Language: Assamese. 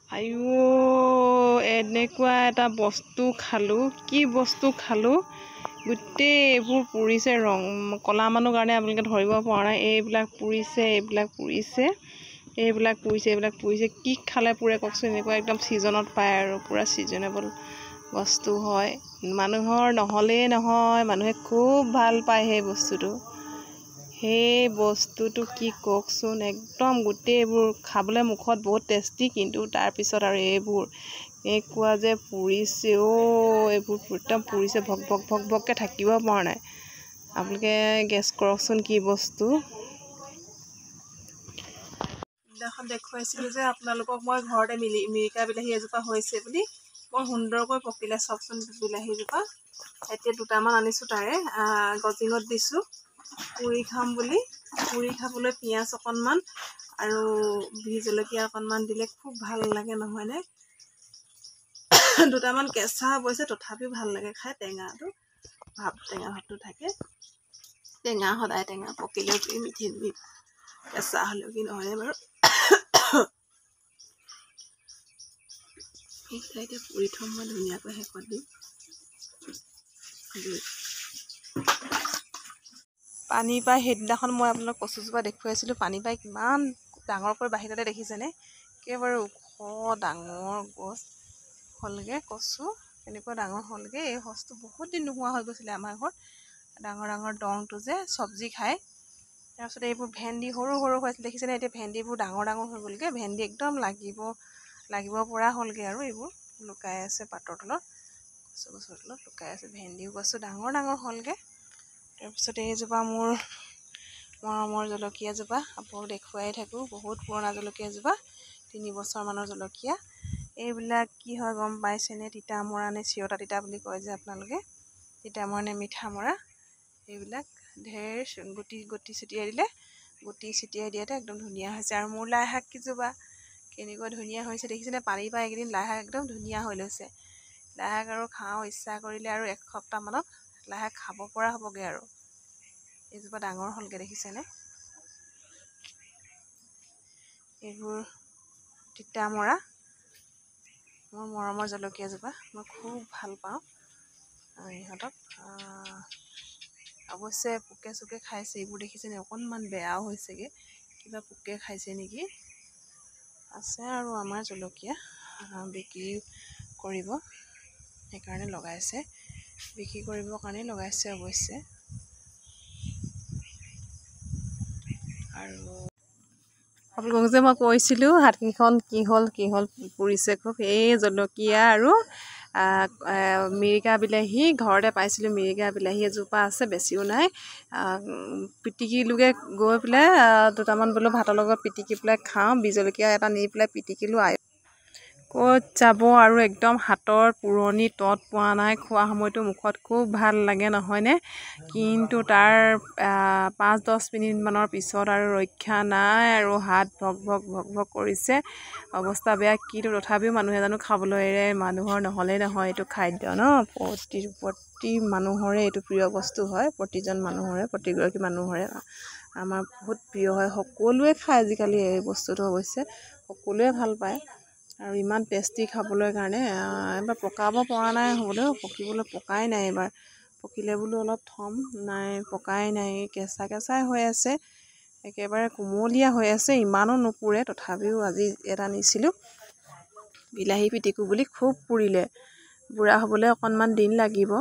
আইও এনেকুৱা এটা বস্তু খালোঁ, কি বস্তু খালোঁ, গোটেই এইবোৰ পুৰিছে। ৰং ক'লা মানুহ কাৰণে আপোনালোকে ধৰিব পৰা নাই। এইবিলাক পুৰিছে। কি খালে পুৰে কওকচোন। এনেকুৱা একদম ছিজনত পায় আৰু পূৰা ছিজনেবল বস্তু হয়। মানুহৰ নহ'লেই নহয়, মানুহে খুব ভাল পায় সেই বস্তুটো। কি কওকচোন, একদম গোটেইবোৰ খাবলৈ মুখত বহুত টেষ্টি, কিন্তু তাৰপিছত আৰু এনেকুৱা যে পুৰিছে এইবোৰ একদম পুৰিছে, ভক ভককৈ থাকিব পৰা নাই। আপোনালোকে গেছ কৰকচোন কি বস্তু। সিদিনাখন দেখুৱাইছিলোঁ যে আপোনালোকক মই ঘৰতে মিৰিকা বিলাহী এজোপা হৈছে বুলি, বৰ সুন্দৰকৈ পকিলে চাওকচোন বিলাহীজোপা। এতিয়া দুটামান আনিছোঁ, তাৰে গজিঙত দিছোঁ পুৰি খাম বুলি। পুৰি খাবলৈ পিঁয়াজ অকণমান আৰু বি জলকীয়া অকণমান দিলে খুব ভাল লাগে নহয়নে। দুটামান কেঁচা অৱশ্যে, তথাপিও ভাল লাগে খাই। টেঙাটো টেঙা ভাৱটো থাকে। টেঙা সদায় টেঙা, পকিলেও কি মিঠি কেঁচা হ'লেও কি নহয়নে বাৰু। এতিয়া পুৰি থ'ম মই ধুনীয়াকৈ শেষত দিম। পানী পাই সেইদিনাখন মই আপোনাক কচুজোপা দেখুৱাইছিলোঁ। পানী পাই কিমান ডাঙৰকৈ বাহিৰতে দেখিছেনে, একেবাৰে ওখ ডাঙৰ গছ হ'লগৈ। কচু কেনেকুৱা ডাঙৰ হ'লগৈ। এই সচটো বহুত দিন নোহোৱা হৈ গৈছিলে আমাৰ ঘৰত। ডাঙৰ দংটো যে চব্জি খায়। তাৰপিছত এইবোৰ ভেন্দি সৰু হৈ আছিল দেখিছেনে। এতিয়া ভেন্দিবোৰ ডাঙৰ হৈ গ'লগৈ। ভেন্দি একদম লাগিব পৰা হ'লগৈ আৰু এইবোৰ লুকাই আছে পাতৰ তলত, কচু গছৰ তলত লুকাই আছে। ভেন্দিও গছো ডাঙৰ হ'লগৈ। তাৰপিছত এইজোপা মোৰ মৰমৰ জলকীয়াজোপা, আপোনালোকক দেখুৱাই থাকোঁ। বহুত পুৰণা জলকীয়াজোপা, 3 বছৰমানৰ জলকীয়া। এইবিলাক কি হয় গম পাইছেনে, তিতা মৰা নে চিৰতা তিতা বুলি কয় যে আপোনালোকে, তিতা মৰা নে মিঠা মৰা। এইবিলাক ঢেৰ গুটি ছটিয়াই দিয়াতে একদম ধুনীয়া হৈছে। আৰু মোৰ লাই শাক কেইজোপা কেনেকুৱা ধুনীয়া হৈছে দেখিছেনে। পানী পাই এইকেইদিন লাই শাক একদম ধুনীয়া হৈ লৈছে। লাই শাক আৰু খাওঁ, ইচ্ছা কৰিলে আৰু 1 সপ্তাহমানত লাই শাক খাব পৰা হ'বগৈ আৰু। এইজোপা ডাঙৰ হ'লগৈ দেখিছেনে। এইবোৰ তিতা মৰা, মোৰ মৰমৰ জলকীয়াজোপা। মই খুব ভাল পাওঁ ইহঁতক। অৱশ্যে পোকে চোকে খাইছে। এইবোৰ দেখিছেনে, অকণমান বেয়াও হৈছেগৈ, কিবা পোকে খাইছে নেকি। আছে আৰু আমাৰ জলকীয়া বিক্ৰী কৰিব, সেইকাৰণে লগাইছে। বিক্ৰী কৰিবৰ কাৰণেই লগাইছে অৱশ্যে। আৰু আপোনালোকক যে মই কৈছিলোঁ হাতকেইখন কি হ'ল পুৰিছে খুব। এই জলকীয়া আৰু মিৰিকা বিলাহী ঘৰতে পাইছিলোঁ। মিৰিকা বিলাহী এজোপা আছে, বেছিও নাই। পিটিকিলোগৈ গৈ পেলাই, দুটামান বোলো ভাতৰ লগত পিটিকি পেলাই খাওঁ। বি জলকীয়া এটা নি পেলাই পিটিকিলোঁ। ক'ত যাব আৰু, একদম হাতৰ পুৰণি তত পোৱা নাই। খোৱা সময়তো মুখত খুব ভাল লাগে নহয়নে, কিন্তু তাৰ 5-10 মিনিটমানৰ পিছত আৰু ৰক্ষা নাই আৰু। হাত ভক ভক কৰিছে, অৱস্থা বেয়া। কিন্তু তথাপিও মানুহে জানো খাবলৈ এৰে। মানুহৰ নহ'লেই নহয় এইটো খাদ্য ন। প্ৰতি মানুহৰে এইটো প্ৰিয় বস্তু হয়। প্ৰতিজন মানুহৰে, প্ৰতিগৰাকী মানুহৰে আমাৰ বহুত প্ৰিয় হয়। সকলোৱে খায় আজিকালি এই বস্তুটো, অৱশ্যে সকলোৱে ভাল পায়। আৰু ইমান টেষ্টি খাবলৈ কাৰণে। এবাৰ পকাব পৰা নাই হ'বলৈও, পকাই নাই এইবাৰ। পকিলে বোলো অলপ থ'ম, নাই পকাই নাই, কেঁচাই হৈ আছে। একেবাৰে কুমলীয়া হৈ আছে, ইমানো নুপুৰে। তথাপিও আজি এটা নিছিলোঁ, বিলাহী পিটিকো বুলি খুব পুৰিলে। বুঢ়া হ'বলৈ অকণমান দিন লাগিব।